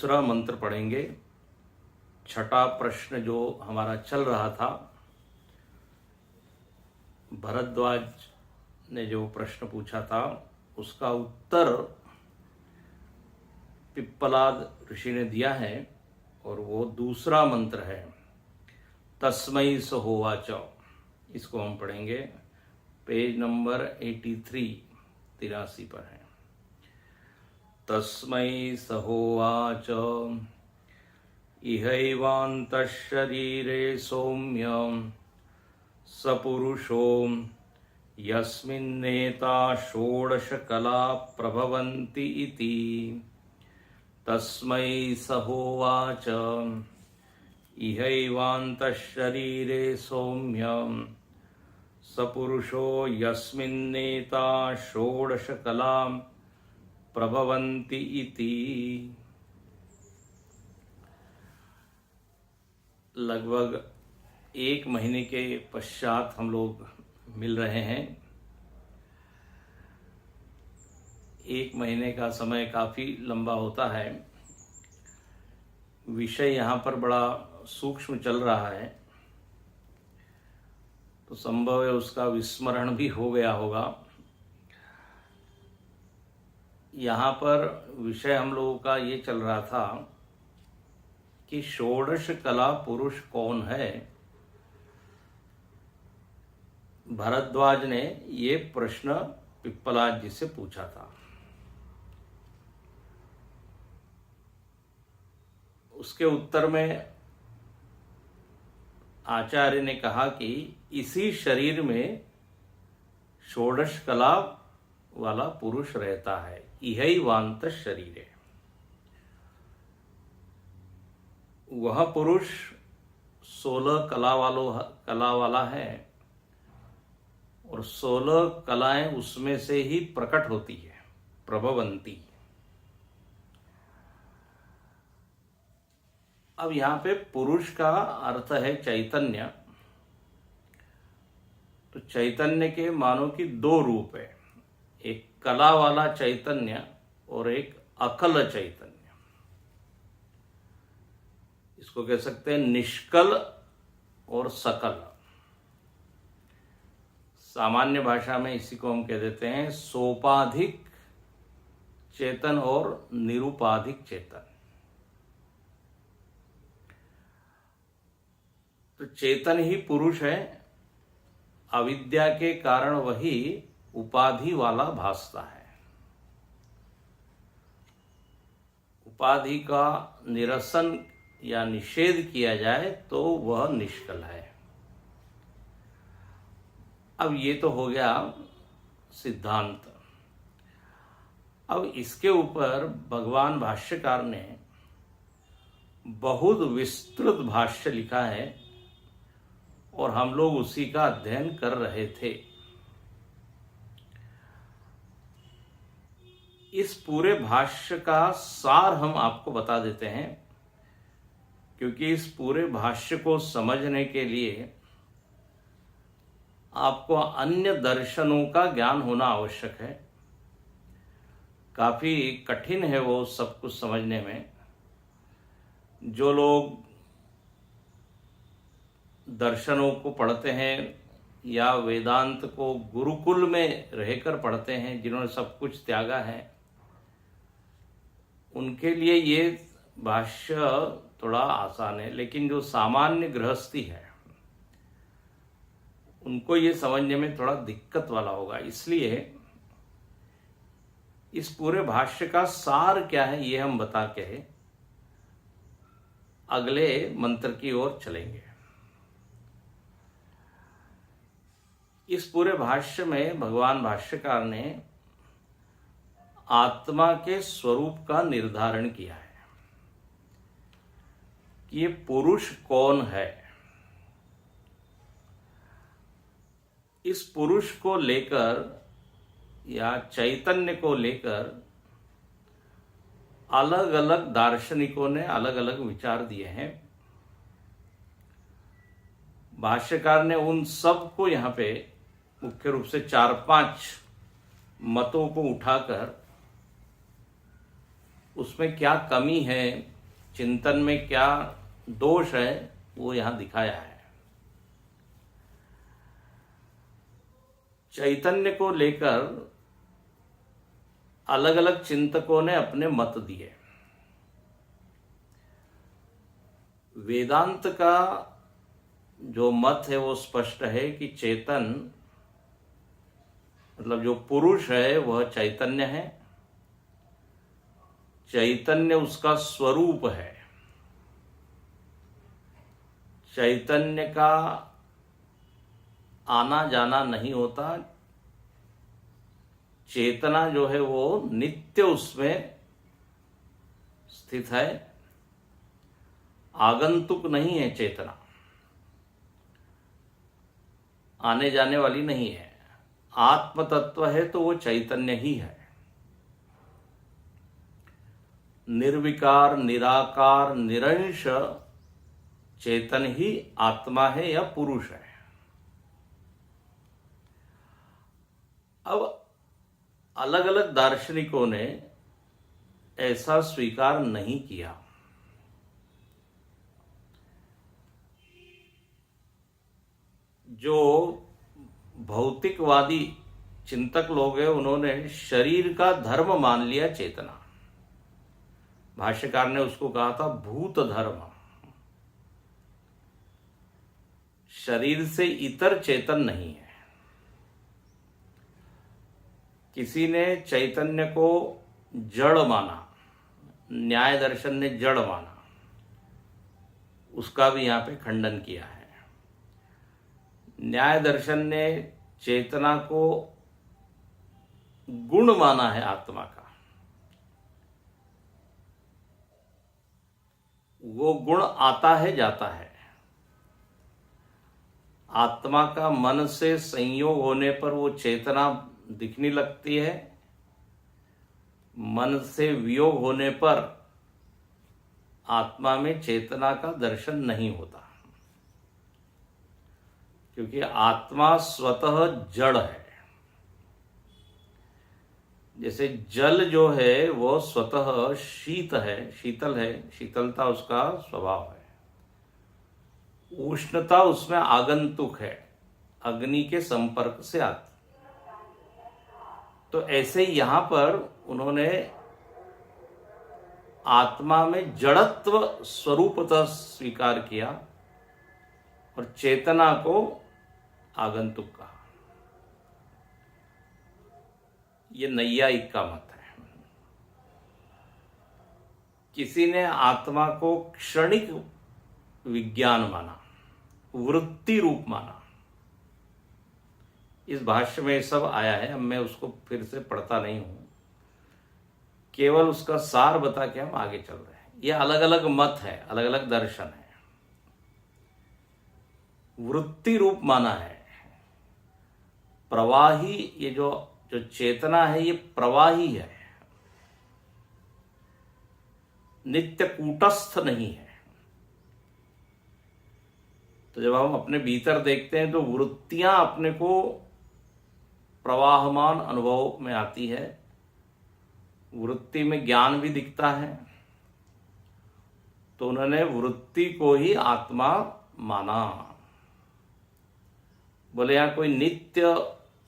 दूसरा मंत्र पढ़ेंगे। छठा प्रश्न जो हमारा चल रहा था, भरद्वाज ने जो प्रश्न पूछा था उसका उत्तर पिप्पलाद ऋषि ने दिया है, और वो दूसरा मंत्र है तस्मै स होवाच। इसको हम पढ़ेंगे, पेज नंबर 83 पर है। तस्मै स होवाच इहैवान्तः शरीरे सौम्य सपुरुषो यस्मिन्नेता षोडश कला प्रभवन्ति इति। तस्मै स होवाच इहैवान्तः शरीरे सौम्य सपुरुषो यस्मिन्नेता षोडश कला प्रभवन्ति इति। लगभग 1 महीने के पश्चात हम लोग मिल रहे हैं। 1 महीने का समय काफ़ी लंबा होता है। विषय यहाँ पर बड़ा सूक्ष्म चल रहा है, तो संभव है उसका विस्मरण भी हो गया होगा। यहाँ पर विषय हम लोगों का ये चल रहा था कि षोडश कला पुरुष कौन है। भरद्वाज ने ये प्रश्न पिप्पलाद जी से पूछा था। उसके उत्तर में आचार्य ने कहा कि इसी शरीर में षोडश कला वाला पुरुष रहता है। इहैवान्तः शरीरे, वह पुरुष 16 कला वाला है, और 16 कलाएं उसमें से ही प्रकट होती है, प्रभवंती। अब यहाँ पे पुरुष का अर्थ है चैतन्य। तो चैतन्य के मानो कि 2 रूप है, एक कला वाला चैतन्य और एक अकल चैतन्य। इसको कह सकते हैं निष्कल और सकल। सामान्य भाषा में इसी को हम कह देते हैं सोपाधिक चेतन और निरुपाधिक चेतन। तो चेतन ही पुरुष है, अविद्या के कारण वही उपाधि वाला भासता है। उपाधि का निरसन या निषेध किया जाए तो वह निष्कल है। अब ये तो हो गया सिद्धांत। अब इसके ऊपर भगवान भाष्यकार ने बहुत विस्तृत भाष्य लिखा है, और हम लोग उसी का अध्ययन कर रहे थे। इस पूरे भाष्य का सार हम आपको बता देते हैं, क्योंकि इस पूरे भाष्य को समझने के लिए आपको अन्य दर्शनों का ज्ञान होना आवश्यक है। काफी कठिन है वो सब कुछ समझने में। जो लोग दर्शनों को पढ़ते हैं या वेदांत को गुरुकुल में रहकर पढ़ते हैं, जिन्होंने सब कुछ त्यागा है, उनके लिए ये भाष्य थोड़ा आसान है। लेकिन जो सामान्य गृहस्थी है उनको ये समझने में थोड़ा दिक्कत वाला होगा। इसलिए इस पूरे भाष्य का सार क्या है ये हम बता के अगले मंत्र की ओर चलेंगे। इस पूरे भाष्य में भगवान भाष्यकार ने आत्मा के स्वरूप का निर्धारण किया है कि ये पुरुष कौन है। इस पुरुष को लेकर या चैतन्य को लेकर अलग अलग दार्शनिकों ने अलग अलग विचार दिए हैं। भाष्यकार ने उन सब को यहाँ पे मुख्य रूप से 4-5 मतों को उठाकर उसमें क्या कमी है, चिंतन में क्या दोष है वो यहां दिखाया है। चैतन्य को लेकर अलग अलग चिंतकों ने अपने मत दिए। वेदांत का जो मत है वो स्पष्ट है कि चेतन मतलब जो पुरुष है वह चैतन्य है, चैतन्य उसका स्वरूप है। चैतन्य का आना जाना नहीं होता, चेतना जो है वो नित्य उसमें स्थित है, आगंतुक नहीं है। चेतना आने जाने वाली नहीं है, आत्म तत्व है तो वो चैतन्य ही है। निर्विकार निराकार निरंश चेतन ही आत्मा है या पुरुष है। अब अलग अलग दार्शनिकों ने ऐसा स्वीकार नहीं किया। जो भौतिकवादी चिंतक लोग हैं उन्होंने शरीर का धर्म मान लिया चेतना। भाष्यकार ने उसको कहा था भूत धर्म। शरीर से इतर चेतन नहीं है। किसी ने चैतन्य को जड़ माना, न्याय दर्शन ने जड़ माना, उसका भी यहां पे खंडन किया है। न्याय दर्शन ने चेतना को गुण माना है आत्मा का। वो गुण आता है जाता है। आत्मा का मन से संयोग होने पर वो चेतना दिखने लगती है, मन से वियोग होने पर आत्मा में चेतना का दर्शन नहीं होता, क्योंकि आत्मा स्वतः जड़ है। जैसे जल जो है वो स्वतः शीत है, शीतल है, शीतलता उसका स्वभाव है। उष्णता उसमें आगंतुक है, अग्नि के संपर्क से आती। तो ऐसे यहां पर उन्होंने आत्मा में जड़त्व स्वरूपतः स्वीकार किया और चेतना को आगंतुक कहा। यह नैयायिक का मत है। किसी ने आत्मा को क्षणिक विज्ञान माना, वृत्ति रूप माना। इस भाष्य में सब आया है, अब मैं उसको फिर से पढ़ता नहीं हूं, केवल उसका सार बता के हम आगे चल रहे हैं। ये अलग अलग मत है, अलग अलग दर्शन है। वृत्ति रूप माना है, प्रवाही। ये जो चेतना है ये प्रवाही है, नित्य कूटस्थ नहीं है। तो जब हम अपने भीतर देखते हैं तो वृत्तियां अपने को प्रवाहमान अनुभव में आती है। वृत्ति में ज्ञान भी दिखता है, तो उन्होंने वृत्ति को ही आत्मा माना। बोले यहां कोई नित्य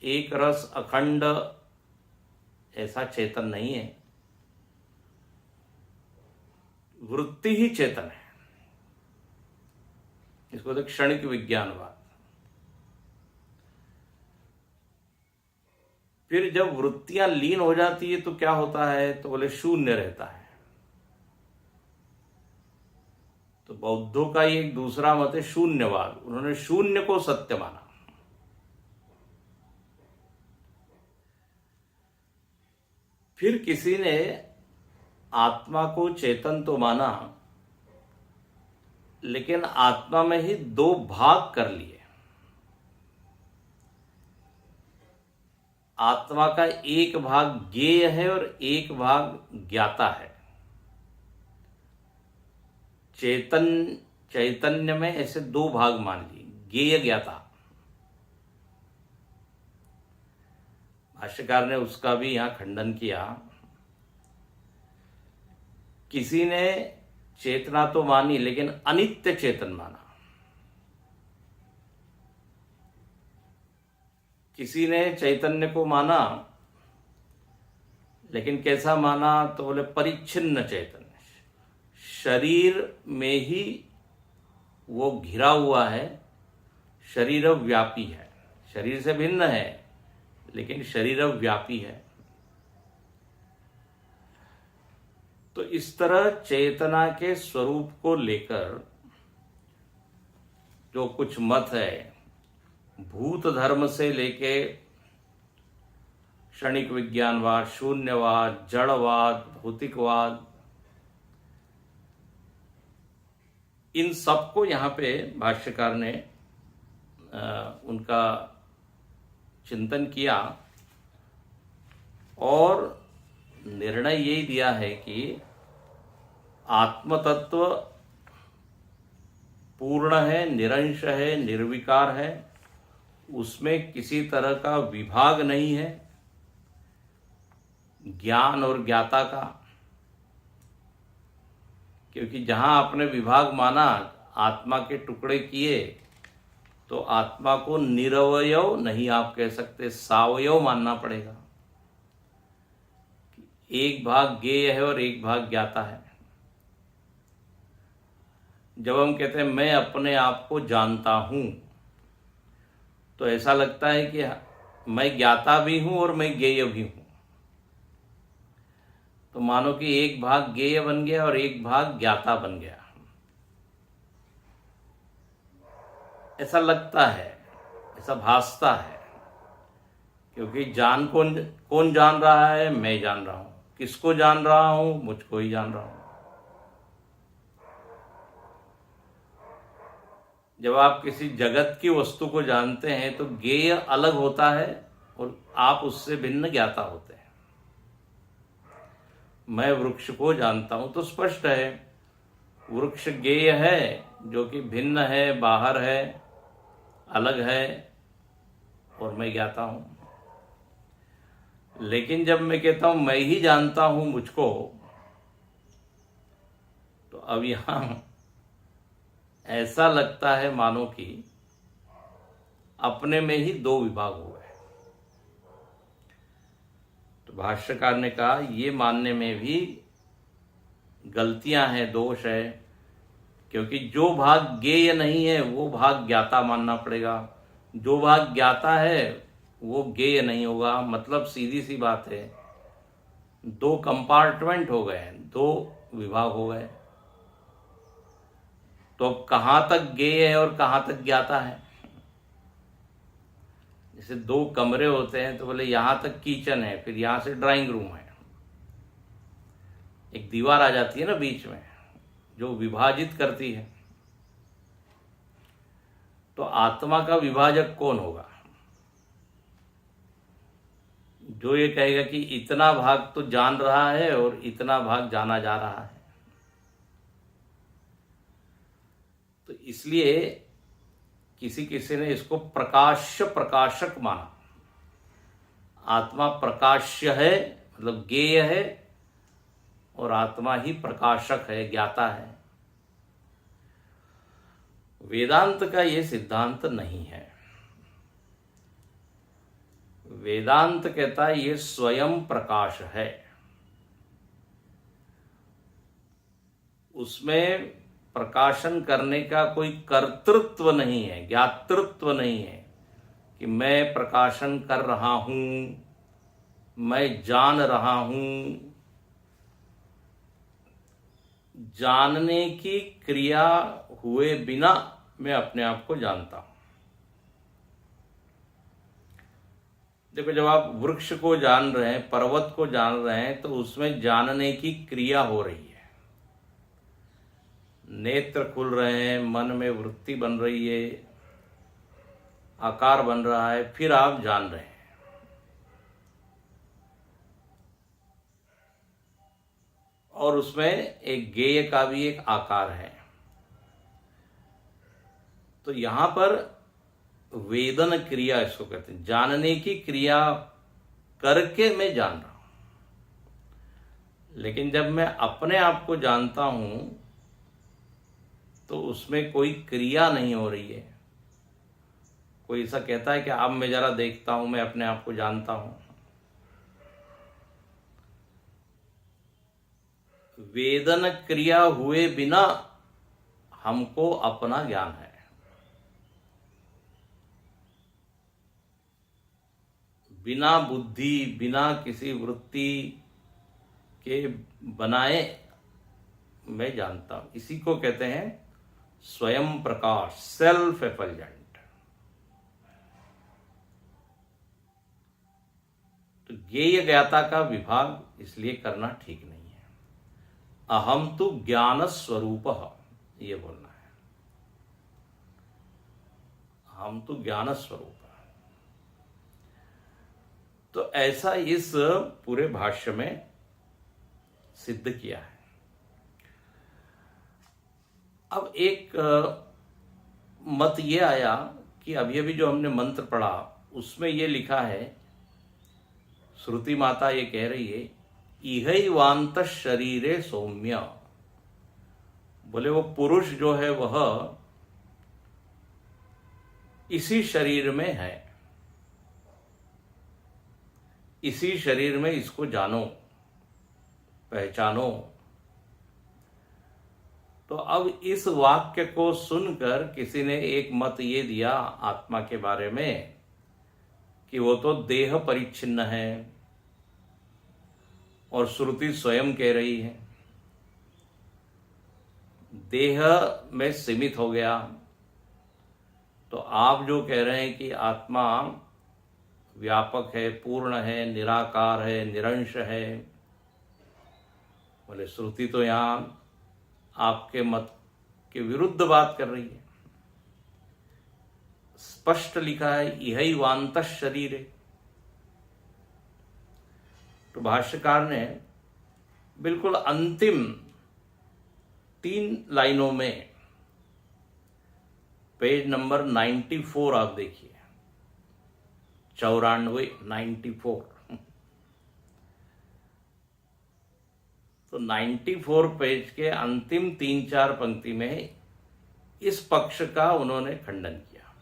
एक रस अखंड ऐसा चेतन नहीं है, वृत्ति ही चेतन है। इसको तो क्षणिक विज्ञानवाद। फिर जब वृत्तियां लीन हो जाती है तो क्या होता है, तो बोले शून्य रहता है। तो बौद्धों का एक दूसरा मत है शून्यवाद। उन्होंने शून्य को सत्य माना। फिर किसी ने आत्मा को चेतन तो माना, लेकिन आत्मा में ही दो भाग कर लिए। आत्मा का एक भाग ज्ञेय है और एक भाग ज्ञाता है। चैतन्य में ऐसे दो भाग मान लिए, ज्ञेय ज्ञाता। भाष्यकार ने उसका भी यहां खंडन किया। किसी ने चेतना तो मानी लेकिन अनित्य चेतन माना। किसी ने चैतन्य को माना लेकिन कैसा माना, तो बोले परिच्छिन्न चैतन्य, शरीर में ही वो घिरा हुआ है, शरीर व्यापी है, शरीर से भिन्न है लेकिन शरीर व्यापी है। तो इस तरह चेतना के स्वरूप को लेकर जो कुछ मत है, भूत धर्म से लेके क्षणिक विज्ञानवाद, शून्यवाद, जड़वाद, भौतिकवाद, इन सबको यहाँ पे भाष्यकार ने उनका चिंतन किया और निर्णय यही दिया है कि आत्मतत्व पूर्ण है, निरंश है, निर्विकार है, उसमें किसी तरह का विभाग नहीं है ज्ञान और ज्ञाता का। क्योंकि जहां आपने विभाग माना, आत्मा के टुकड़े किए, तो आत्मा को निरवयव नहीं आप कह सकते, सावयव मानना पड़ेगा। एक भाग ज्ञेय है और एक भाग ज्ञाता है। जब हम कहते हैं मैं अपने आप को जानता हूं, तो ऐसा लगता है कि मैं ज्ञाता भी हूं और मैं ज्ञेय भी हूं। तो मानो कि एक भाग ज्ञेय बन गया और एक भाग ज्ञाता बन गया, ऐसा लगता है, ऐसा भासता है। क्योंकि कौन जान रहा है? मैं जान रहा हूं। किसको जान रहा हूं? मुझको ही जान रहा हूं। जब आप किसी जगत की वस्तु को जानते हैं तो ज्ञेय अलग होता है और आप उससे भिन्न ज्ञाता होते हैं। मैं वृक्ष को जानता हूं तो स्पष्ट है, वृक्ष ज्ञेय है, जो कि भिन्न है, बाहर है, अलग है, और मैं ज्ञाता हूं। लेकिन जब मैं कहता हूं मैं ही जानता हूं मुझको, तो अब यहां ऐसा लगता है मानो कि अपने में ही दो विभाग हो गए। तो भाष्यकार ने कहा ये मानने में भी गलतियां हैं, दोष है। क्योंकि जो भाग ज्ञेय नहीं है वो भाग ज्ञाता मानना पड़ेगा, जो भाग ज्ञाता है वो ज्ञेय नहीं होगा। मतलब सीधी सी बात है, दो कंपार्टमेंट हो गए, दो विभाग हो गए। तो अब कहां तक ज्ञेय है और कहां तक ज्ञाता है? जैसे दो कमरे होते हैं तो बोले यहां तक किचन है, फिर यहां से ड्राइंग रूम है, एक दीवार आ जाती है ना बीच में जो विभाजित करती है। तो आत्मा का विभाजक कौन होगा? जो ये कहेगा कि इतना भाग तो जान रहा है और इतना भाग जाना जा रहा है। तो इसलिए किसी ने इसको प्रकाश्य प्रकाशक माना। आत्मा प्रकाश्य है, मतलब ज्ञेय है, और आत्मा ही प्रकाशक है, ज्ञाता है। वेदांत का ये सिद्धांत नहीं है। वेदांत कहता है ये स्वयं प्रकाश है, उसमें प्रकाशन करने का कोई कर्तृत्व नहीं है, ज्ञातृत्व नहीं है कि मैं प्रकाशन कर रहा हूं, मैं जान रहा हूं। जानने की क्रिया हुए बिना मैं अपने आप को जानता हूं। देखो, जब आप वृक्ष को जान रहे हैं, पर्वत को जान रहे हैं, तो उसमें जानने की क्रिया हो रही है। नेत्र खुल रहे हैं, मन में वृत्ति बन रही है, आकार बन रहा है, फिर आप जान रहे हैं। और उसमें एक ज्ञेय का भी एक आकार है। तो यहां पर वेदन क्रिया इसको कहते हैं, जानने की क्रिया करके मैं जान रहा हूं। लेकिन जब मैं अपने आप को जानता हूं तो उसमें कोई क्रिया नहीं हो रही है। कोई ऐसा कहता है कि अब मैं जरा देखता हूं, मैं अपने आप को जानता हूं। वेदन क्रिया हुए बिना हमको अपना ज्ञान है। बिना बुद्धि, बिना किसी वृत्ति के बनाए मैं जानता हूं। इसी को कहते हैं स्वयं प्रकाश, सेल्फ एफल्जेंट। तो ज्ञेय ज्ञाता का विभाग इसलिए करना ठीक नहीं है। अहम तो ज्ञान स्वरूप, ये बोलना है। हम तो ज्ञान स्वरूप। तो ऐसा इस पूरे भाष्य में सिद्ध किया है। अब एक मत ये आया कि अभी अभी जो हमने मंत्र पढ़ा उसमें ये लिखा है, श्रुति माता ये कह रही है, इहैवांत शरीरे सौम्य। बोले वो पुरुष जो है वह इसी शरीर में है, इसी शरीर में इसको जानो, पहचानो। तो अब इस वाक्य को सुनकर किसी ने एक मत ये दिया आत्मा के बारे में कि वो तो देह परिच्छिन्न है, और श्रुति स्वयं कह रही है देह में सीमित हो गया। तो आप जो कह रहे हैं कि आत्मा व्यापक है, पूर्ण है, निराकार है, निरंश है, बोले श्रुति तो यहां आपके मत के विरुद्ध बात कर रही है। स्पष्ट लिखा है इहैवांत शरीरे। तो भाष्यकार ने बिल्कुल अंतिम 3 लाइनों में, पेज नंबर 94 आप देखिए, 94 तो 94 पेज के अंतिम 3-4 पंक्ति में इस पक्ष का उन्होंने खंडन किया।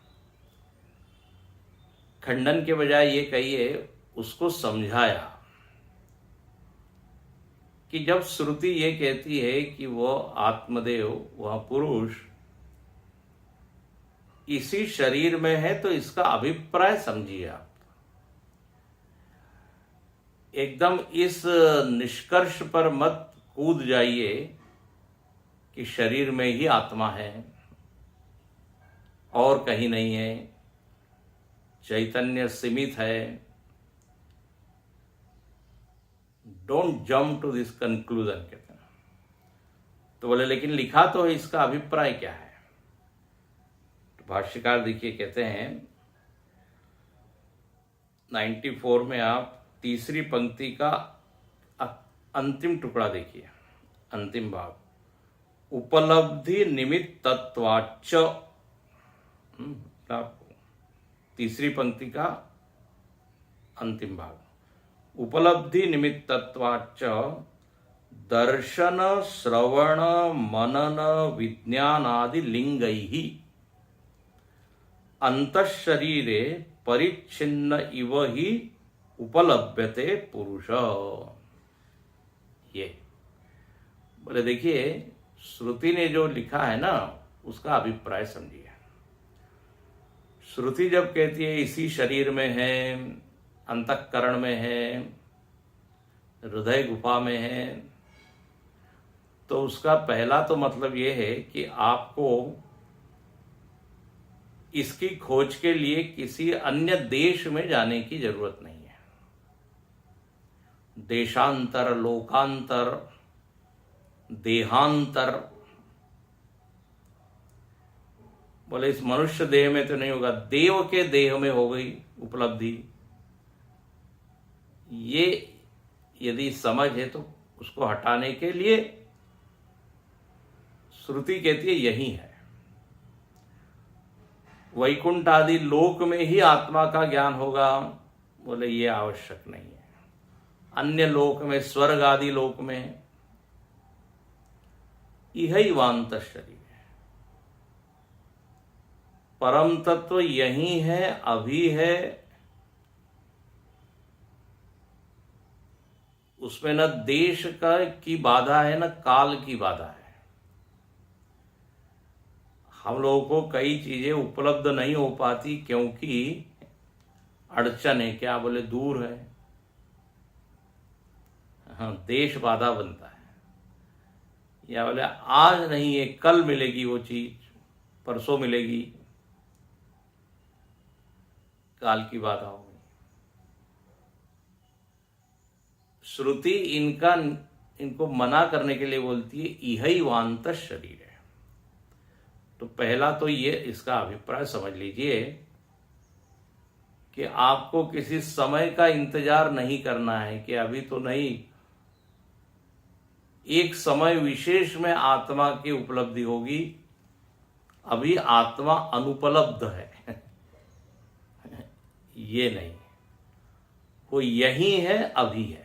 खंडन के बजाय ये कहिए उसको समझाया कि जब श्रुति ये कहती है कि वह आत्मदेव, वह पुरुष इसी शरीर में है, तो इसका अभिप्राय समझिए आप। एकदम इस निष्कर्ष पर मत कूद जाइए कि शरीर में ही आत्मा है और कहीं नहीं है, चैतन्य सीमित है। Don't jump to this conclusion कहते हैं। तो बोले लेकिन लिखा तो है, इसका अभिप्राय क्या है? तो भाष्यकार देखिए कहते हैं 94 में आप तीसरी पंक्ति का अंतिम टुकड़ा देखिए, अंतिम भाग, उपलब्धि निमित्तत्वाच्च। तीसरी पंक्ति का अंतिम भाग, उपलब्धि निमित्तत्वाच्च दर्शन श्रवण मनन विज्ञानादि लिंगैहि अंतःशरीरे परिच्छिन्न इव ही उपलभ्यते पुरुष। ये बोले देखिए श्रुति ने जो लिखा है ना उसका अभिप्राय समझिए। श्रुति जब कहती है इसी शरीर में है, अंतःकरण में है, हृदय गुफा में है, तो उसका पहला तो मतलब ये है कि आपको इसकी खोज के लिए किसी अन्य देश में जाने की जरूरत नहीं है। देशांतर, लोकांतर, देहांतर, बोले इस मनुष्य देह में तो नहीं होगा, देव के देह में हो गई उपलब्धि। ये यदि समझ है तो उसको हटाने के लिए श्रुति कहती है यही है। वैकुंठ आदि लोक में ही आत्मा का ज्ञान होगा, बोले ये आवश्यक नहीं है। अन्य लोक में, स्वर्ग आदि लोक में इहैवांत शरीर, परम तत्व यही है, अभी है, उसमें न देश का की बाधा है न काल की बाधा है। हम लोगों को कई चीजें उपलब्ध नहीं हो पाती क्योंकि अड़चन है, क्या बोले, दूर है। हाँ, देश बाधा बनता है, या बोले आज नहीं है कल मिलेगी वो चीज, परसों मिलेगी, काल की बाधा होगी। श्रुति इनको मना करने के लिए बोलती है इहै वांत शरीर है। तो पहला तो ये इसका अभिप्राय समझ लीजिए कि आपको किसी समय का इंतजार नहीं करना है कि अभी तो नहीं, एक समय विशेष में आत्मा की उपलब्धि होगी, अभी आत्मा अनुपलब्ध है ये नहीं, वो यही है, अभी है,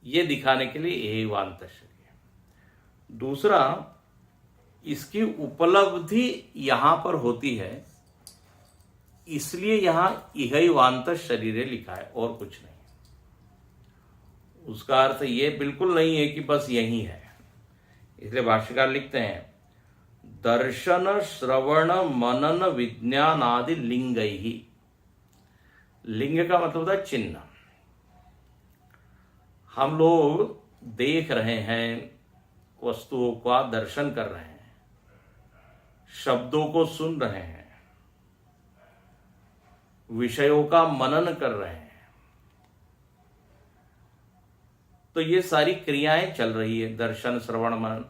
ये दिखाने के लिए यही वांत शरीर। दूसरा, इसकी उपलब्धि यहां पर होती है, इसलिए यहां इहै वांत शरीर लिखा है और कुछ नहीं। उसका अर्थ ये बिल्कुल नहीं है कि बस यही है। इसलिए भाष्यकार लिखते हैं दर्शन श्रवण मनन विज्ञान आदि लिंग ही। लिंग का मतलब होता है चिन्ह। हम लोग देख रहे हैं, वस्तुओं का दर्शन कर रहे हैं, शब्दों को सुन रहे हैं, विषयों का मनन कर रहे हैं, तो ये सारी क्रियाएं चल रही है, दर्शन श्रवण मनन।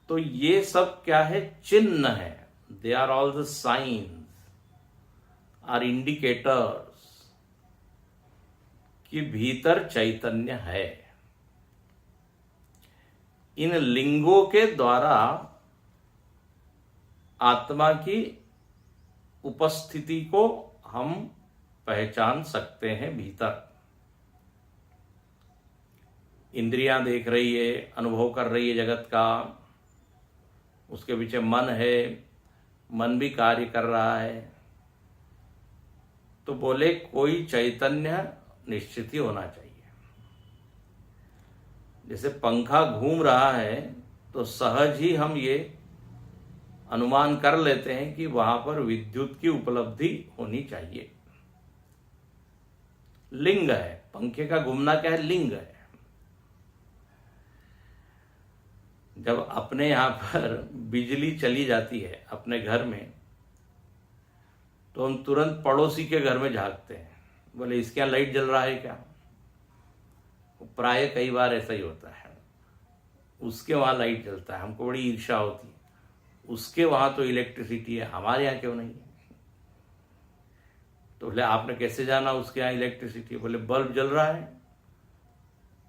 तो ये सब क्या है? चिन्ह है। They are all the signs, are indicators कि भीतर चैतन्य है। इन लिंगों के द्वारा आत्मा की उपस्थिति को हम पहचान सकते हैं भीतर। इंद्रियां देख रही है, अनुभव कर रही है जगत का, उसके पीछे मन है, मन भी कार्य कर रहा है। तो बोले कोई चैतन्य निश्चित ही होना चाहिए। जैसे पंखा घूम रहा है तो सहज ही हम ये अनुमान कर लेते हैं कि वहां पर विद्युत की उपलब्धि होनी चाहिए। लिंग है, पंखे का घूमना क्या है? लिंग है। जब अपने यहां पर बिजली चली जाती है अपने घर में, तो हम तुरंत पड़ोसी के घर में झांकते हैं, बोले इसके यहाँ लाइट जल रहा है क्या? प्राय कई बार ऐसा ही होता है, उसके वहां लाइट जलता है, हमको बड़ी ईर्ष्या होती है, उसके वहां तो इलेक्ट्रिसिटी है, हमारे यहाँ क्यों नहीं है? तो बोले आपने कैसे जाना उसके यहाँ इलेक्ट्रिसिटी? बोले बल्ब जल रहा है,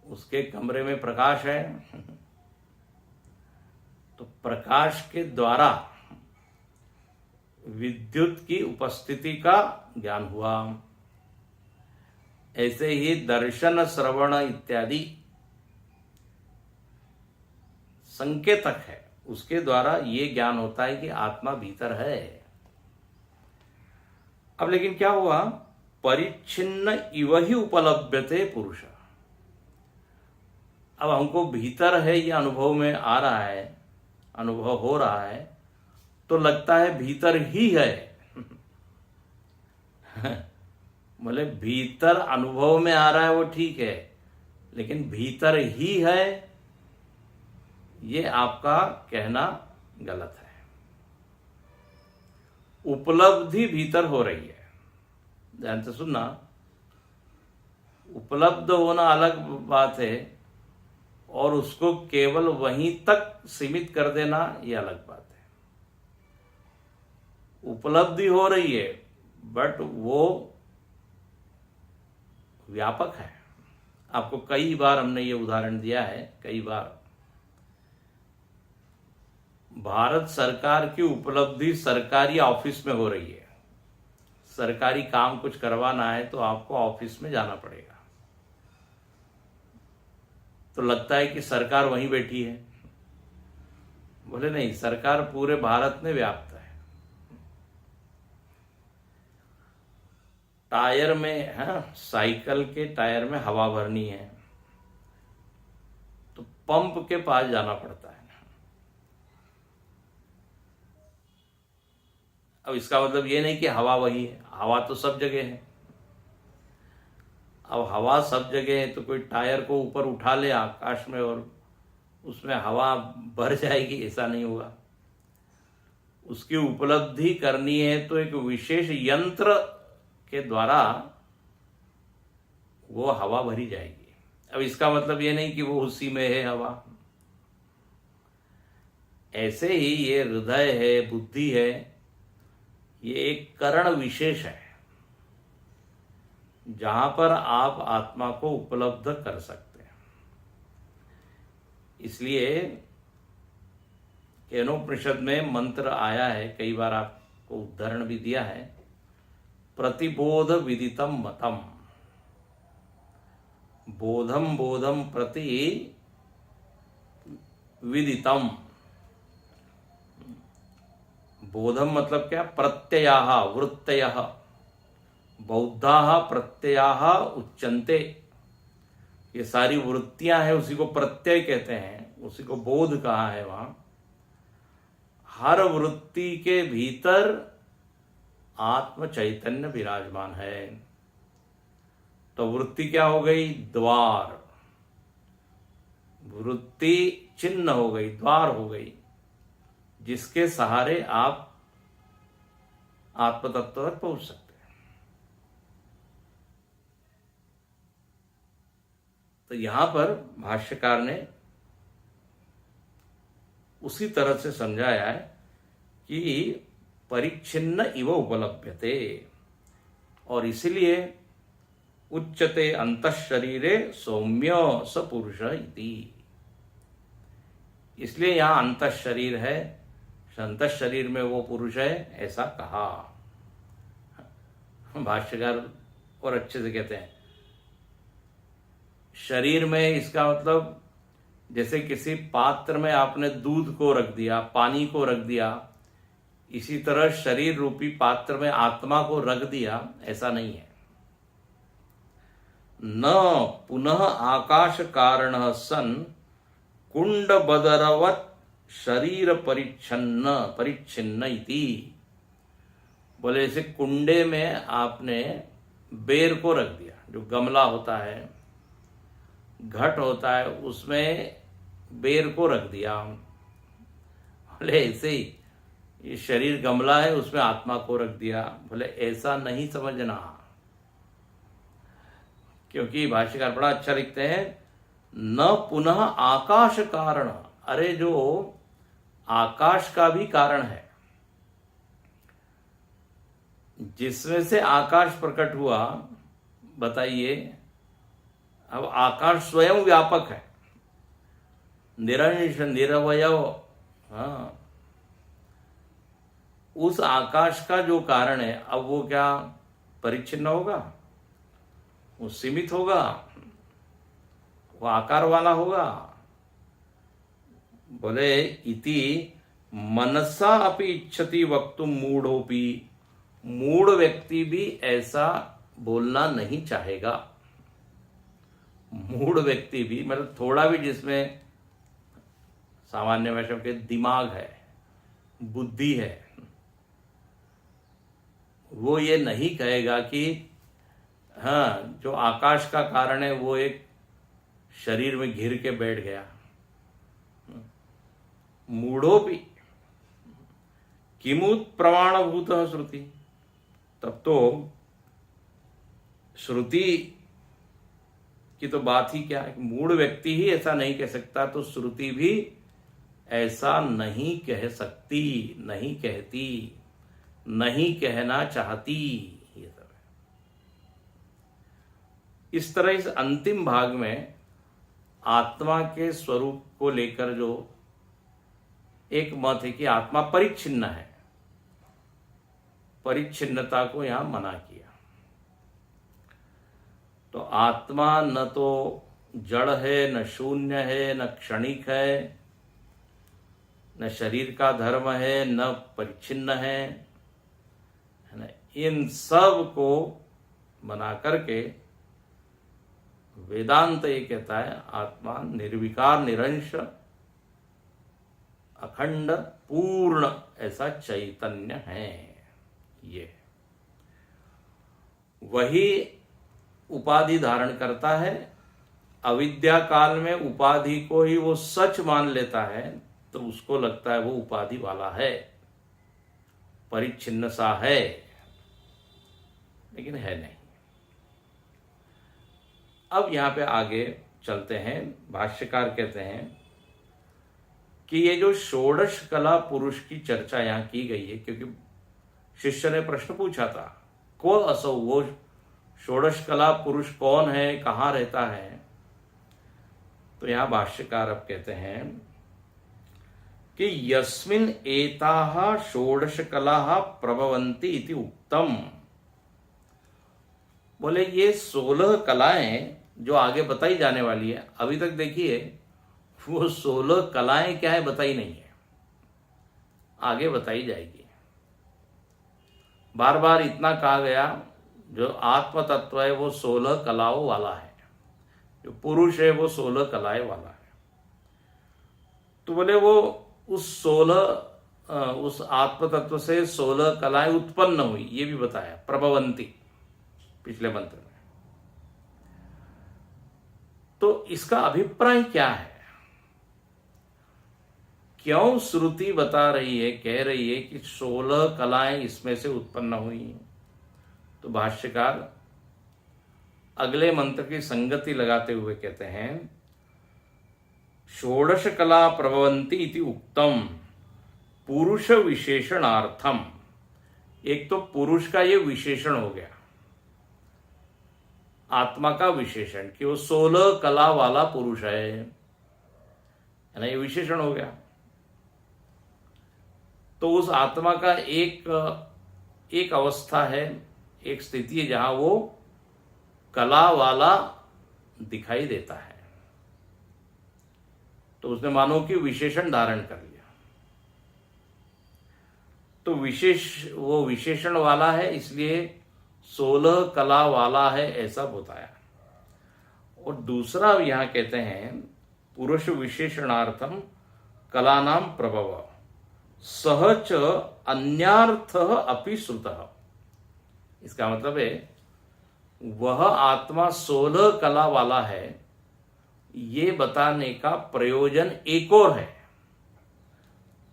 उसके कमरे में प्रकाश है। तो प्रकाश के द्वारा विद्युत की उपस्थिति का ज्ञान हुआ। ऐसे ही दर्शन श्रवण इत्यादि संकेतक है, उसके द्वारा ये ज्ञान होता है कि आत्मा भीतर है। अब लेकिन क्या हुआ? परिच्छिन्न इव ही उपलभ्यते पुरुष। अब हमको भीतर है ये अनुभव में आ रहा है, अनुभव हो रहा है, तो लगता है भीतर ही है। बोले भीतर अनुभव में आ रहा है वो ठीक है, लेकिन भीतर ही है ये आपका कहना गलत है। उपलब्धि भीतर हो रही है, ध्यान से सुनना। उपलब्ध होना अलग बात है और उसको केवल वहीं तक सीमित कर देना ये अलग बात है। उपलब्धि हो रही है बट वो व्यापक है। आपको कई बार हमने ये उदाहरण दिया है, कई बार। भारत सरकार की उपलब्धि सरकारी ऑफिस में हो रही है। सरकारी काम कुछ करवाना है तो आपको ऑफिस में जाना पड़ेगा, तो लगता है कि सरकार वहीं बैठी है। बोले नहीं, सरकार पूरे भारत में व्याप्त है। टायर में है, साइकिल के टायर में हवा भरनी है तो पंप के पास जाना पड़ता है। अब इसका मतलब ये नहीं कि हवा वही है, हवा तो सब जगह है। अब हवा सब जगह है तो कोई टायर को ऊपर उठा ले आकाश में और उसमें हवा भर जाएगी, ऐसा नहीं होगा। उसकी उपलब्धि करनी है तो एक विशेष यंत्र के द्वारा वो हवा भरी जाएगी। अब इसका मतलब ये नहीं कि वो उसी में है हवा। ऐसे ही ये हृदय है, बुद्धि है, ये एक करण विशेष है जहां पर आप आत्मा को उपलब्ध कर सकते हैं। इसलिए केनोपनिषद में मंत्र आया है, कई बार आपको उदाहरण भी दिया है, प्रतिबोध विदितम मतम। बोधम बोधम प्रति विदितम। बोधम मतलब क्या? प्रत्ययाः वृत्तयः। बौद्धाः प्रत्ययाः उच्यन्ते। ये सारी वृत्तियां हैं, उसी को प्रत्यय कहते हैं, उसी को बोध कहा है। वहां हर वृत्ति के भीतर आत्म चैतन्य विराजमान है। तो वृत्ति क्या हो गई? द्वार। वृत्ति चिन्ह हो गई, द्वार हो गई, जिसके सहारे आप आत्म तत्व पर पहुंच सकते हैं। तो यहां पर भाष्यकार ने उसी तरह से समझाया है कि परिच्छिन्न इव उपलभ्यते, और इसलिए उच्यते अंतःशरीरे सौम्य स पुरुष इति। इसलिए यहां अंतःशरीर है, अंतःशरीर में वो पुरुष है, ऐसा कहा। भाष्यकार और अच्छे से कहते हैं, शरीर में इसका मतलब जैसे किसी पात्र में आपने दूध को रख दिया, पानी को रख दिया, इसी तरह शरीर रूपी पात्र में आत्मा को रख दिया, ऐसा नहीं है। न पुनः आकाश कारण सन कुंड बदरवत शरीर परिच्छिन्न इति। बोले ऐसे कुंडे में आपने बेर को रख दिया, जो गमला होता है, घट होता है, उसमें बेर को रख दिया। बोले ऐसे ही ये शरीर गमला है, उसमें आत्मा को रख दिया। बोले ऐसा नहीं समझना, क्योंकि भाष्यकार बड़ा अच्छा लिखते हैं, न पुनः आकाश कारण। अरे जो आकाश का भी कारण है, जिसमें से आकाश प्रकट हुआ, बताइए। अब आकाश स्वयं व्यापक है, निरंश निरवयव। हाँ, उस आकाश का जो कारण है, अब वो क्या परिच्छिन्न होगा? वो सीमित होगा, वो आकार वाला होगा। बोले इति मनसा अपि इच्छति वक्तुम मूढ़ोपि। मूढ़ व्यक्ति भी ऐसा बोलना नहीं चाहेगा। मूढ़ व्यक्ति भी मतलब थोड़ा भी जिसमें सामान्य भाषा के दिमाग है, बुद्धि है, वो ये नहीं कहेगा कि हाँ, जो आकाश का कारण है वो एक शरीर में घिर के बैठ गया। मूढ़ोपि किमुत प्रमाणभूत श्रुति। तब तो श्रुति की तो बात ही क्या है। मूढ़ व्यक्ति ही ऐसा नहीं कह सकता, तो श्रुति भी ऐसा नहीं कह सकती, नहीं कहती, नहीं कहना चाहती। ये सब है। इस तरह इस अंतिम भाग में आत्मा के स्वरूप को लेकर जो एक मत है कि आत्मा परिच्छिन्न है, परिच्छिन्नता को यहां मना किया। तो आत्मा न तो जड़ है, न शून्य है, न क्षणिक है, न शरीर का धर्म है, न परिच्छिन्न है ना। इन सब को बना करके वेदांत ये कहता है आत्मा निर्विकार, निरंश, अखंड, पूर्ण ऐसा चैतन्य है। ये वही उपाधि धारण करता है। अविद्या काल में उपाधि को ही वो सच मान लेता है तो उसको लगता है वो उपाधि वाला है, परिच्छिन्न सा है, लेकिन है नहीं। अब यहां पे आगे चलते हैं। भाष्यकार कहते हैं कि ये जो षोडश कला पुरुष की चर्चा यहां की गई है, क्योंकि शिष्य ने प्रश्न पूछा था को असौ, वो षोडश कला पुरुष कौन है, कहां रहता है। तो यहां भाष्यकार अब कहते हैं कि यस्मिन् एताः षोडश कलाः प्रभवन्ति इति उक्तम। बोले ये 16 कलाएं जो आगे बताई जाने वाली है, अभी तक देखिए वो 16 कलाएं क्या है बताई नहीं है, आगे बताई जाएगी। बार बार इतना कहा गया जो आत्म तत्व है वो 16 कलाओं वाला है, जो पुरुष है वो 16 कलाएं वाला है। तो बोले वो उस आत्म तत्व से 16 कलाएं उत्पन्न हुई, ये भी बताया, प्रभवंती पिछले मंत्र में। तो इसका अभिप्राय क्या है, क्यों श्रुति बता रही है, कह रही है कि 16 कलाएं इसमें से उत्पन्न हुई। तो भाष्यकार अगले मंत्र की संगति लगाते हुए कहते हैं षोडश कला प्रभवन्ति इति उक्तम पुरुष विशेषणार्थम। एक तो पुरुष का ये विशेषण हो गया, आत्मा का विशेषण कि वो 16 कला वाला पुरुष है ना, ये विशेषण हो गया। तो उस आत्मा का एक अवस्था है, एक स्थिति है जहां वो कला वाला दिखाई देता है। तो उसने मानो कि विशेषण धारण कर लिया, तो वो विशेषण वाला है, इसलिए 16 कला वाला है ऐसा बताया। और दूसरा यहां कहते हैं पुरुष विशेषणार्थम कलानाम प्रभव सहच अन्यार्थ अपि श्रुतः। इसका मतलब है वह आत्मा 16 कला वाला है, ये बताने का प्रयोजन एक और है,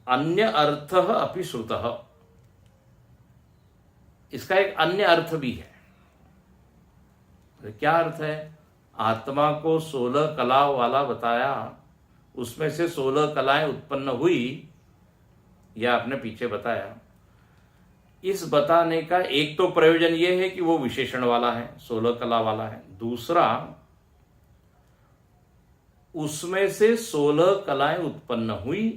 अन्य अर्थ अपि श्रुतः। इसका एक अन्य अर्थ भी है। क्या अर्थ है, आत्मा को 16 कला वाला बताया, उसमें से 16 कलाएं उत्पन्न हुई, यह आपने पीछे बताया। इस बताने का एक तो प्रयोजन यह है कि वो विशेषण वाला है, 16 कला वाला है। दूसरा, उसमें से 16 कलाएं उत्पन्न हुई,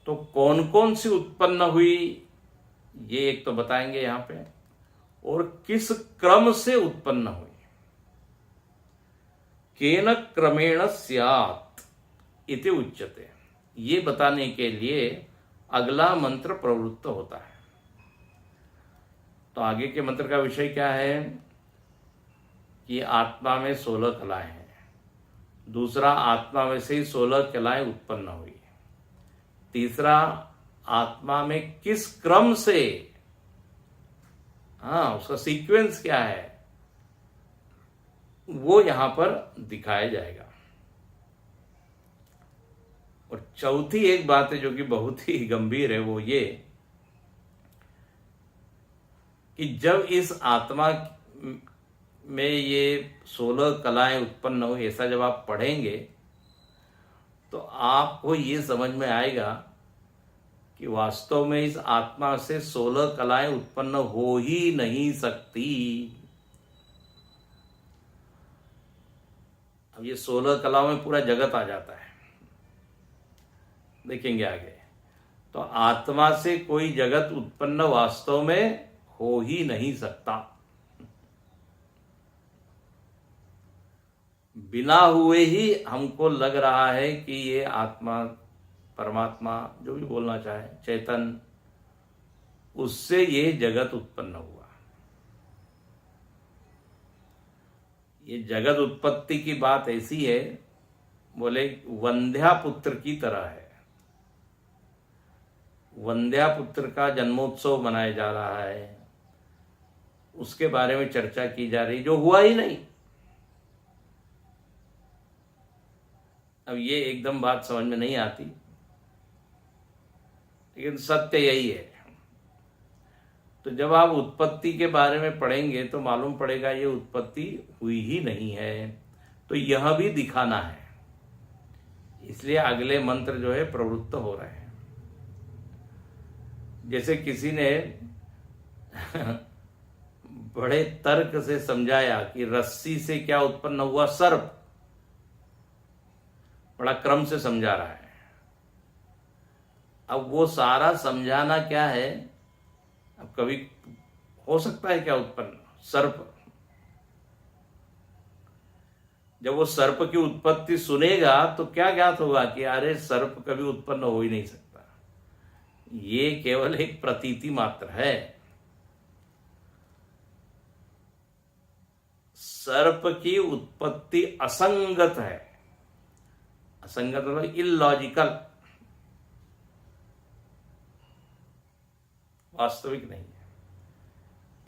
तो कौन कौन सी उत्पन्न हुई ये एक तो बताएंगे यहां पे, और किस क्रम से उत्पन्न हुई, केन क्रमेण स्यात् इति उच्यते। ये बताने के लिए अगला मंत्र प्रवृत्त होता है। तो आगे के मंत्र का विषय क्या है कि आत्मा में 16 कलाएं हैं, दूसरा आत्मा में से ही 16 कलाएं उत्पन्न हुई, तीसरा आत्मा में किस क्रम से, उसका सीक्वेंस क्या है वो यहां पर दिखाया जाएगा। और चौथी एक बात है जो कि बहुत ही गंभीर है, वो ये कि जब इस आत्मा में ये 16 कलाएं उत्पन्न हुई ऐसा जब आप पढ़ेंगे तो आपको ये समझ में आएगा कि वास्तव में इस आत्मा से 16 कलाएं उत्पन्न हो ही नहीं सकती। अब ये 16 कलाओं में पूरा जगत आ जाता है, देखेंगे आगे। तो आत्मा से कोई जगत उत्पन्न वास्तव में हो ही नहीं सकता। बिना हुए ही हमको लग रहा है कि ये आत्मा, परमात्मा, जो भी बोलना चाहे, चैतन्य, उससे ये जगत उत्पन्न हुआ। ये जगत उत्पत्ति की बात ऐसी है, बोले वंध्या पुत्र की तरह है। वंध्या पुत्र का जन्मोत्सव मनाया जा रहा है, उसके बारे में चर्चा की जा रही, जो हुआ ही नहीं। अब ये एकदम बात समझ में नहीं आती, लेकिन सत्य यही है। तो जब आप उत्पत्ति के बारे में पढ़ेंगे तो मालूम पड़ेगा ये उत्पत्ति हुई ही नहीं है, तो यह भी दिखाना है। इसलिए अगले मंत्र जो है प्रवृत्त हो रहे हैं। जैसे किसी ने बड़े तर्क से समझाया कि रस्सी से क्या उत्पन्न हुआ, सर्प। बड़ा क्रम से समझा रहा है। अब वो सारा समझाना क्या है, अब कभी हो सकता है क्या उत्पन्न, सर्प। जब वो सर्प की उत्पत्ति सुनेगा तो क्या ज्ञात होगा कि अरे सर्प कभी उत्पन्न हो ही नहीं सकता, ये केवल एक प्रतीति मात्र है। सर्प की उत्पत्ति असंगत है। असंगत मतलब इलॉजिकल, वास्तविक नहीं है।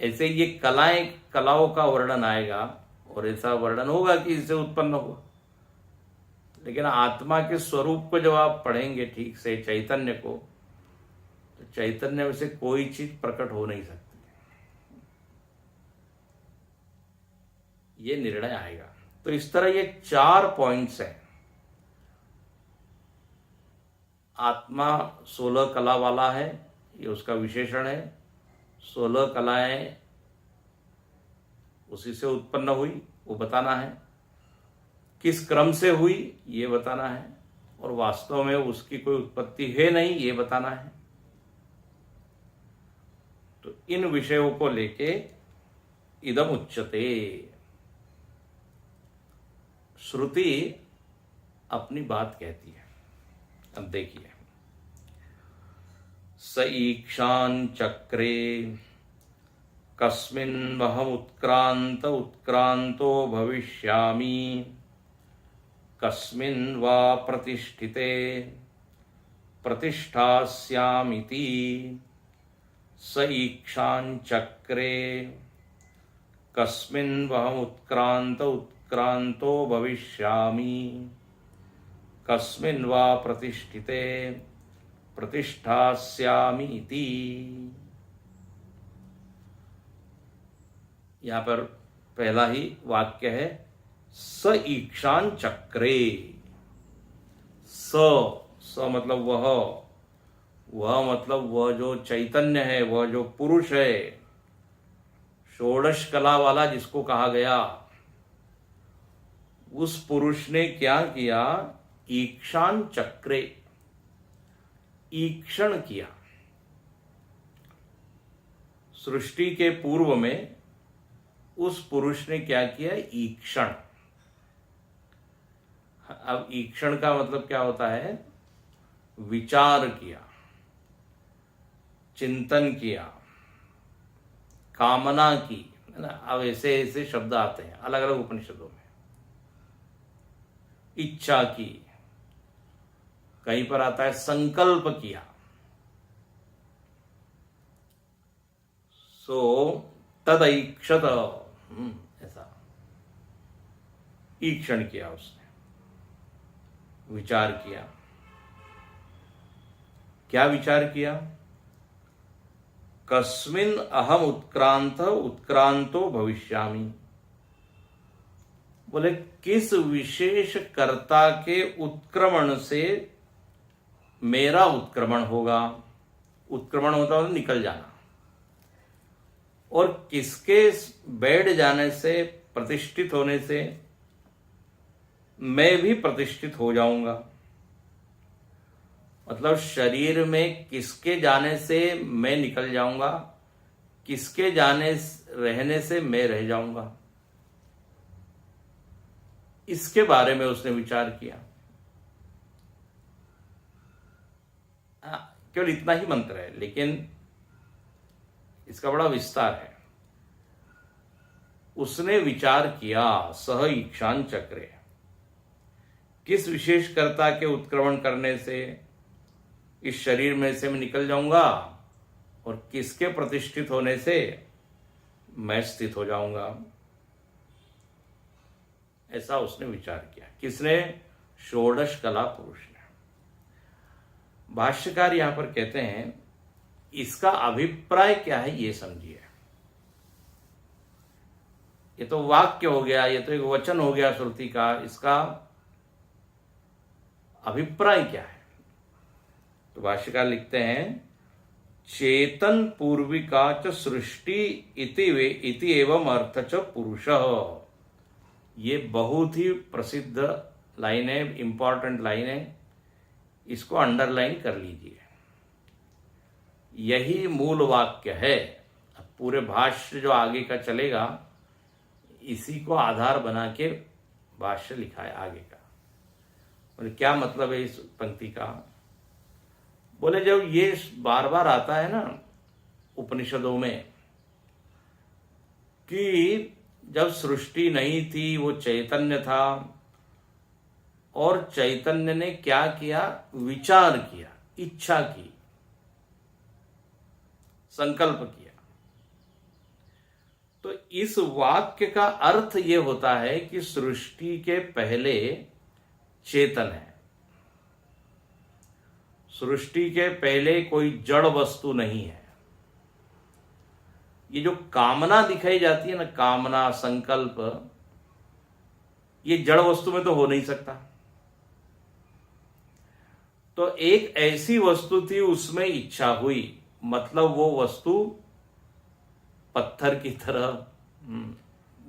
ऐसे ये कलाओं का वर्णन आएगा और ऐसा वर्णन होगा कि इससे उत्पन्न हुआ, लेकिन आत्मा के स्वरूप को जब आप पढ़ेंगे ठीक से, चैतन्य को, तो चैतन्य में से कोई चीज प्रकट हो नहीं सकती। ये निर्णय आएगा। तो इस तरह ये 4 पॉइंट्स हैं। आत्मा 16 कला वाला है, ये उसका विशेषण है। 16 कलाएं उसी से उत्पन्न हुई, वो बताना है। किस क्रम से हुई ये बताना है, और वास्तव में उसकी कोई उत्पत्ति है नहीं ये बताना है। तो इन विषयों को लेके इदम उच्यते, श्रुति अपनी बात कहती है। अब देखिए, स ईक्षान चक्रे कस्मिन् वहम उत्क्रांतो भविष्यामि कस्मिन् वा प्रतिष्ठिते प्रतिष्ठास्यामिति। स ईक्षान चक्रे कस्मिन् वहम उत्क्रांतो भविष्यामि कस्मिन् वा प्रतिष्ठिते प्रतिष्ठास्यामि इति। यहां पर पहला ही वाक्य है स ईक्षान चक्रे। स मतलब वह मतलब वह जो चैतन्य है, वह जो पुरुष है, षोडश कला वाला जिसको कहा गया, उस पुरुष ने क्या किया, ईक्षान चक्रे, ईक्षण किया। सृष्टि के पूर्व में उस पुरुष ने क्या किया, ईक्षण। अब ईक्षण का मतलब क्या होता है, विचार किया, चिंतन किया, कामना की, है ना। अब ऐसे ऐसे शब्द आते हैं अलग अलग उपनिषदों में। इच्छा की, कहीं पर आता है संकल्प किया। सो तदैक्षत, ऐसा ईक्षण किया उसने, विचार किया। क्या विचार किया, कस्मिन् अहम उत्क्रांतो भविष्यामि। बोले किस विशेष कर्ता के उत्क्रमण से मेरा उत्क्रमण होगा। उत्क्रमण होता है निकल जाना, और किसके बैठ जाने से, प्रतिष्ठित होने से मैं भी प्रतिष्ठित हो जाऊंगा। मतलब शरीर में किसके जाने से मैं निकल जाऊंगा, किसके रहने से मैं रह जाऊंगा। इसके बारे में उसने विचार किया। केवल इतना ही मंत्र है, लेकिन इसका बड़ा विस्तार है। उसने विचार किया, सह ईक्षान चक्रे, किस विशेष कर्ता के उत्क्रमण करने से इस शरीर में से मैं निकल जाऊंगा और किसके प्रतिष्ठित होने से मैं स्थित हो जाऊंगा। ऐसा उसने विचार किया। किसने? षोडश कला पुरुष ने। भाष्यकार यहां पर कहते हैं इसका अभिप्राय क्या है ये समझिए। ये तो वाक्य हो गया, ये तो एक वचन हो गया श्रुति का, इसका अभिप्राय क्या है? तो भाष्यकार लिखते हैं चेतन पूर्विका च सृष्टि इति एवं अर्थ च पुरुषः। ये बहुत ही प्रसिद्ध लाइन है, इंपॉर्टेंट लाइन है, इसको अंडरलाइन कर लीजिए। यही मूल वाक्य है। पूरे भाष्य जो आगे का चलेगा इसी को आधार बना के भाष्य लिखा है आगे का। और क्या मतलब है इस पंक्ति का? बोले जब ये बार बार आता है ना उपनिषदों में कि जब सृष्टि नहीं थी वो चैतन्य था, और चैतन्य ने क्या किया? विचार किया, इच्छा की, संकल्प किया। तो इस वाक्य का अर्थ ये होता है कि सृष्टि के पहले चेतन है। सृष्टि के पहले कोई जड़ वस्तु नहीं है। ये जो कामना दिखाई जाती है ना, कामना, संकल्प, ये जड़ वस्तु में तो हो नहीं सकता। तो एक ऐसी वस्तु थी, उसमें इच्छा हुई, मतलब वो वस्तु पत्थर की तरह,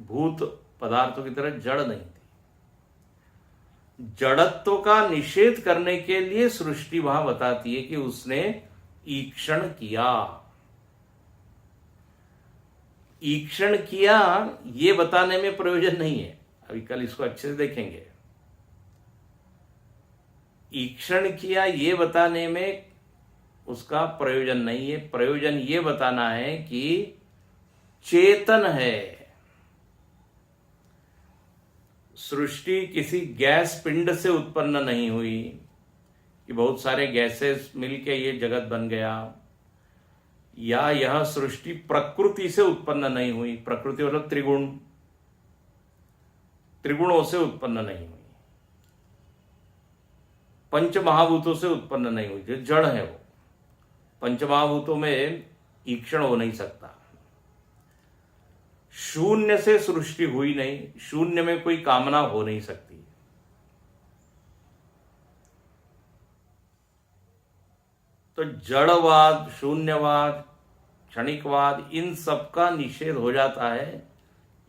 भूत पदार्थों की तरह जड़ नहीं थी। जड़त्व का निषेध करने के लिए सृष्टि वहां बताती है कि उसने ईक्षण किया। ईक्षण किया ये बताने में प्रयोजन नहीं है, अभी कल इसको अच्छे से देखेंगे। ईक्षण किया ये बताने में उसका प्रयोजन नहीं है। प्रयोजन ये बताना है कि चेतन है। सृष्टि किसी गैस पिंड से उत्पन्न नहीं हुई कि बहुत सारे गैसेस मिलके ये जगत बन गया, या यह सृष्टि प्रकृति से उत्पन्न नहीं हुई। प्रकृति मतलब त्रिगुण, त्रिगुणों से उत्पन्न नहीं हुई, पंच महाभूतों से उत्पन्न नहीं हुई। जो जड़ है वो पंच महाभूतों में ईक्षण हो नहीं सकता। शून्य से सृष्टि हुई नहीं, शून्य में कोई कामना हो नहीं सकती। तो जड़वाद, शून्यवाद, क्षणिकवाद, इन सब का निषेध हो जाता है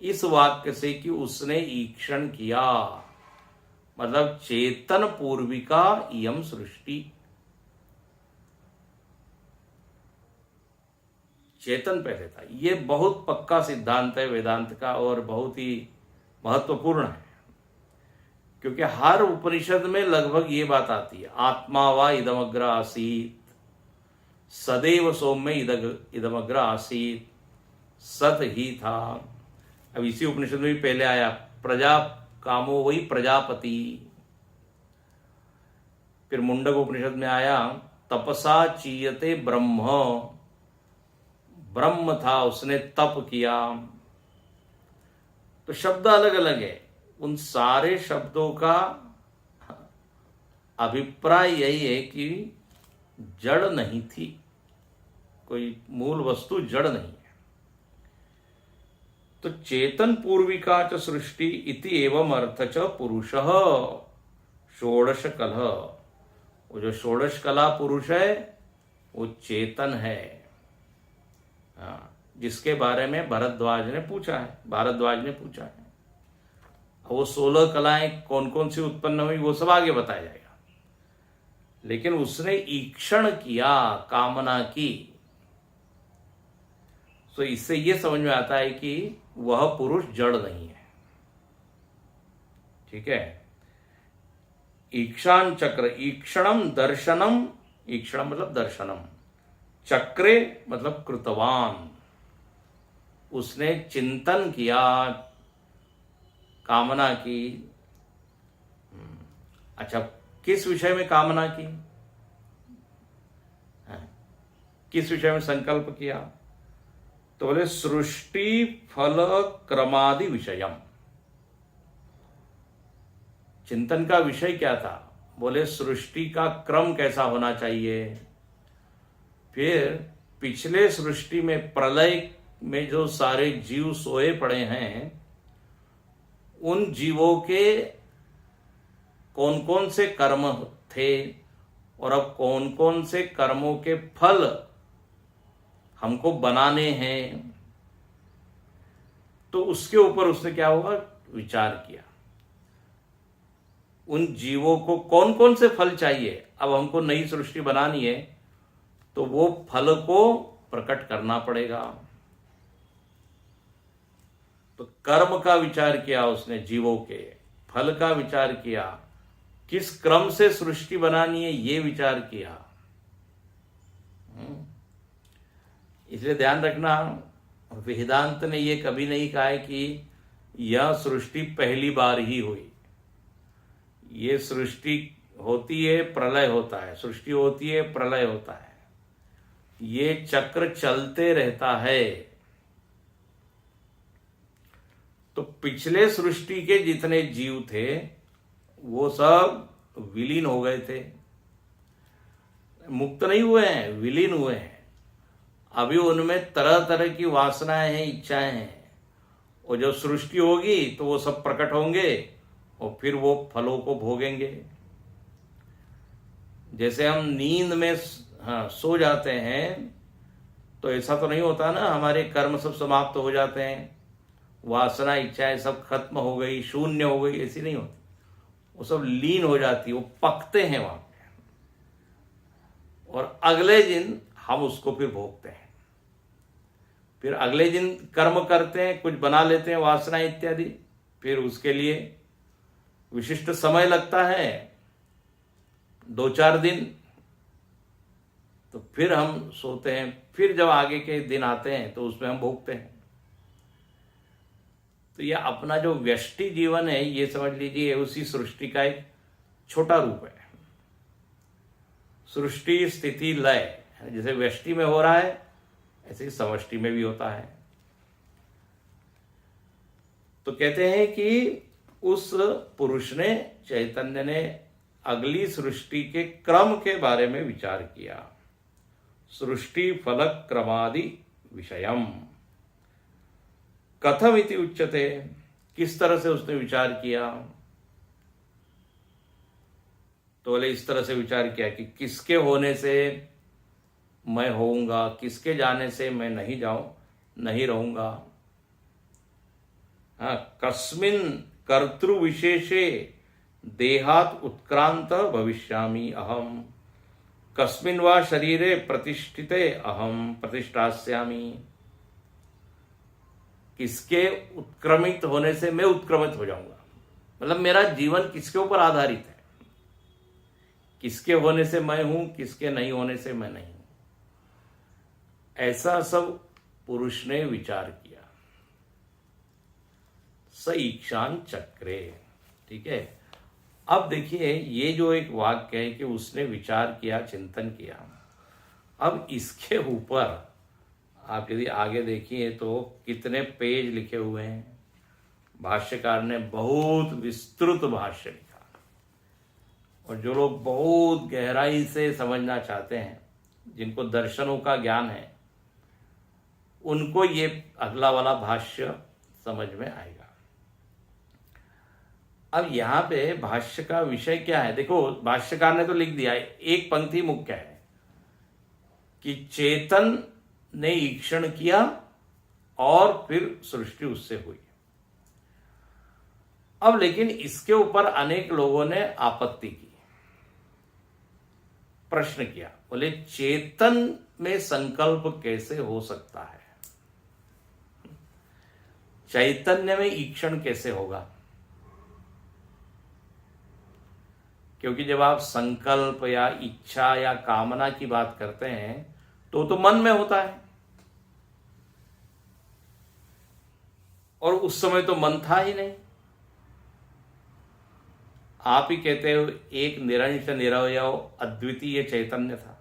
इस वाक्य से कि उसने ईक्षण किया, मतलब चेतन पूर्विका इयम सृष्टि। चेतन पहले था। ये बहुत पक्का सिद्धांत है वेदांत का और बहुत ही महत्वपूर्ण है, क्योंकि हर उपनिषद में लगभग ये बात आती है, आत्मा वा इदमग्र आसीत, सदैव सौम्य इदमग्र आसीत, सत ही था। अब इसी उपनिषद में भी पहले आया प्रजा कामो वही प्रजापति। फिर मुंडक उपनिषद में आया तपसा चीयते ब्रह्म, ब्रह्म था उसने तप किया। तो शब्द अलग अलग है, उन सारे शब्दों का अभिप्राय यही है कि जड़ नहीं थी, कोई मूल वस्तु जड़ नहीं है। तो चेतन पूर्विका च सृष्टि इति एवं अर्थ च पुरुषः षोडश कलह। वो जो षोडश कला पुरुष है वो चेतन है, जिसके बारे में भारद्वाज ने पूछा है। वो 16 कलाएं कौन कौन सी उत्पन्न हुई वो सब आगे बताया जाएगा, लेकिन उसने ईक्षण किया, कामना की। तो इससे यह समझ में आता है कि वह पुरुष जड़ नहीं है। ठीक है। ईक्षान चक्र, ईक्षणम दर्शनम, ईक्षणम मतलब दर्शनम, चक्रे मतलब कृतवान, उसने चिंतन किया, कामना की। अच्छा, किस विषय में कामना की, किस विषय में संकल्प किया? तो बोले सृष्टि फल क्रमादि विषयम। चिंतन का विषय क्या था? बोले सृष्टि का क्रम कैसा होना चाहिए। फिर पिछले सृष्टि में प्रलय में जो सारे जीव सोए पड़े हैं, उन जीवों के कौन कौन से कर्म थे और अब कौन कौन से कर्मों के फल हमको बनाने हैं। तो उसके ऊपर उसने क्या हुआ, विचार किया। उन जीवों को कौन कौन से फल चाहिए, अब हमको नई सृष्टि बनानी है, तो वो फल को प्रकट करना पड़ेगा। तो कर्म का विचार किया उसने, जीवों के फल का विचार किया, किस क्रम से सृष्टि बनानी है ये विचार किया। इसलिए ध्यान रखना, वेदांत ने ये कभी नहीं कहा है कि यह सृष्टि पहली बार ही हुई। ये सृष्टि होती है, प्रलय होता है, सृष्टि होती है, प्रलय होता है, ये चक्र चलते रहता है। तो पिछले सृष्टि के जितने जीव थे वो सब विलीन हो गए थे, मुक्त नहीं हुए हैं, विलीन हुए हैं। अभी उनमें तरह तरह की वासनाएं हैं, इच्छाएं हैं, और जब सृष्टि होगी तो वो सब प्रकट होंगे और फिर वो फलों को भोगेंगे। जैसे हम नींद में सो जाते हैं तो ऐसा तो नहीं होता ना हमारे कर्म सब समाप्त हो जाते हैं, वासना इच्छाएं सब खत्म हो गई, शून्य हो गई, ऐसी नहीं होती। वो सब लीन हो जाती, वो पकते हैं वहां पे, और अगले दिन हम उसको फिर भोगते हैं। फिर अगले दिन कर्म करते हैं, कुछ बना लेते हैं, वासना इत्यादि, फिर उसके लिए विशिष्ट समय लगता है, 2-4 दिन, तो फिर हम सोते हैं। फिर जब आगे के दिन आते हैं तो उसमें हम भोगते हैं। तो यह अपना जो व्यष्टि जीवन है, ये समझ लीजिए उसी सृष्टि का एक छोटा रूप है। सृष्टि स्थिति लय जैसे व्यष्टि में हो रहा है, ऐसे ही समष्टि में भी होता है। तो कहते हैं कि उस पुरुष ने, चैतन्य ने, अगली सृष्टि के क्रम के बारे में विचार किया। सृष्टि फलक क्रमादि विषयम कथम इति उच्यते, किस तरह से उसने विचार किया? तो बोले इस तरह से विचार किया कि किसके होने से मैं होऊंगा, किसके जाने से मैं नहीं रहूंगा। हाँ, कस्मिन कर्तृ विशेषे देहात उत्क्रांत भविष्यामि अहम, कस्मिन वा शरीरे प्रतिष्ठिते अहम प्रतिष्ठास्यामि। किसके उत्क्रमित होने से मैं उत्क्रमित हो जाऊंगा, मतलब मेरा जीवन किसके ऊपर आधारित है, किसके होने से मैं हूं, किसके नहीं होने से मैं नहीं हूं। ऐसा सब पुरुष ने विचार किया। स ईक्षान चक्रे, ठीक है। अब देखिए ये जो एक वाक्य है कि उसने विचार किया, चिंतन किया, अब इसके ऊपर आप यदि आगे देखिए तो कितने पेज लिखे हुए हैं। भाष्यकार ने बहुत विस्तृत भाष्य लिखा, और जो लोग बहुत गहराई से समझना चाहते हैं, जिनको दर्शनों का ज्ञान है, उनको ये अगला वाला भाष्य समझ में आएगा। अब यहाँ पे भाष्य का विषय क्या है? देखो, भाष्यकार ने तो लिख दिया है, एक पंक्ति मुख्य है कि चेतन ने ईक्षण किया और फिर सृष्टि उससे हुई। अब लेकिन इसके ऊपर अनेक लोगों ने आपत्ति की, प्रश्न किया, बोले चेतन में संकल्प कैसे हो सकता है, चैतन्य में ईक्षण कैसे होगा? क्योंकि जब आप संकल्प या इच्छा या कामना की बात करते हैं तो मन में होता है, और उस समय तो मन था ही नहीं। आप ही कहते हो एक निरंश निरवयव अद्वितीय चैतन्य था,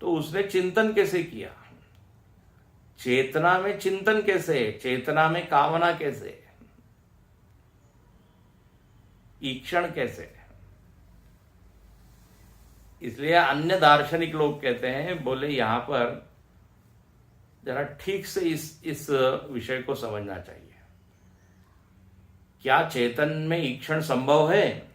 तो उसने चिंतन कैसे किया? चेतना में चिंतन कैसे? चेतना में कामना कैसे? ईक्षण कैसे? इसलिए अन्य दार्शनिक लोग कहते हैं, बोले यहां पर जरा ठीक से इस विषय को समझना चाहिए। क्या चेतन में ईक्षण संभव है?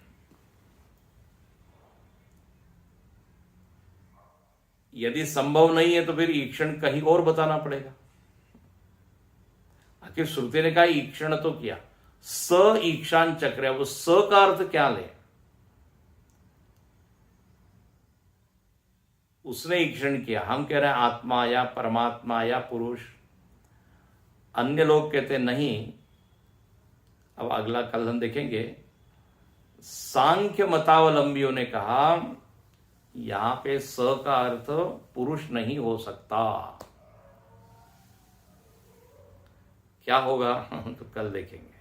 यदि संभव नहीं है तो फिर ईक्षण कहीं और बताना पड़ेगा। आखिर श्रुति ने कहा ईक्षण तो किया, स ईक्षान चक्र, वो स का अर्थ क्या ले? उसने ईक्षण किया। हम कह रहे हैं आत्मा या परमात्मा या पुरुष। अन्य लोग कहते नहीं। अब अगला कल हम देखेंगे, सांख्य मतावलंबियों ने कहा यहां पे स का अर्थ पुरुष नहीं हो सकता। क्या होगा तो कल देखेंगे।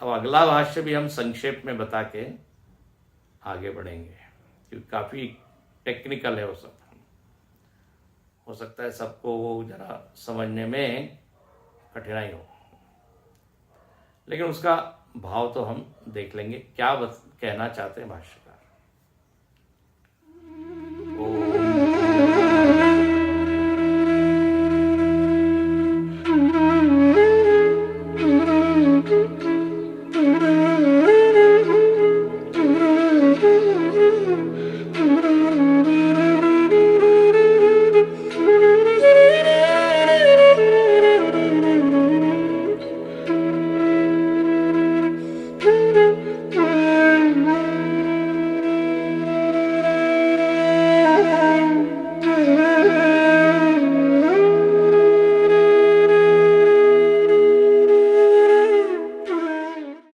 अब अगला भाष्य भी हम संक्षेप में बता के आगे बढ़ेंगे, क्योंकि काफी टेक्निकल है वो सब। हो सकता है सबको वो जरा समझने में कठिनाई हो, लेकिन उसका भाव तो हम देख लेंगे क्या कहना चाहते हैं भाष्यकार।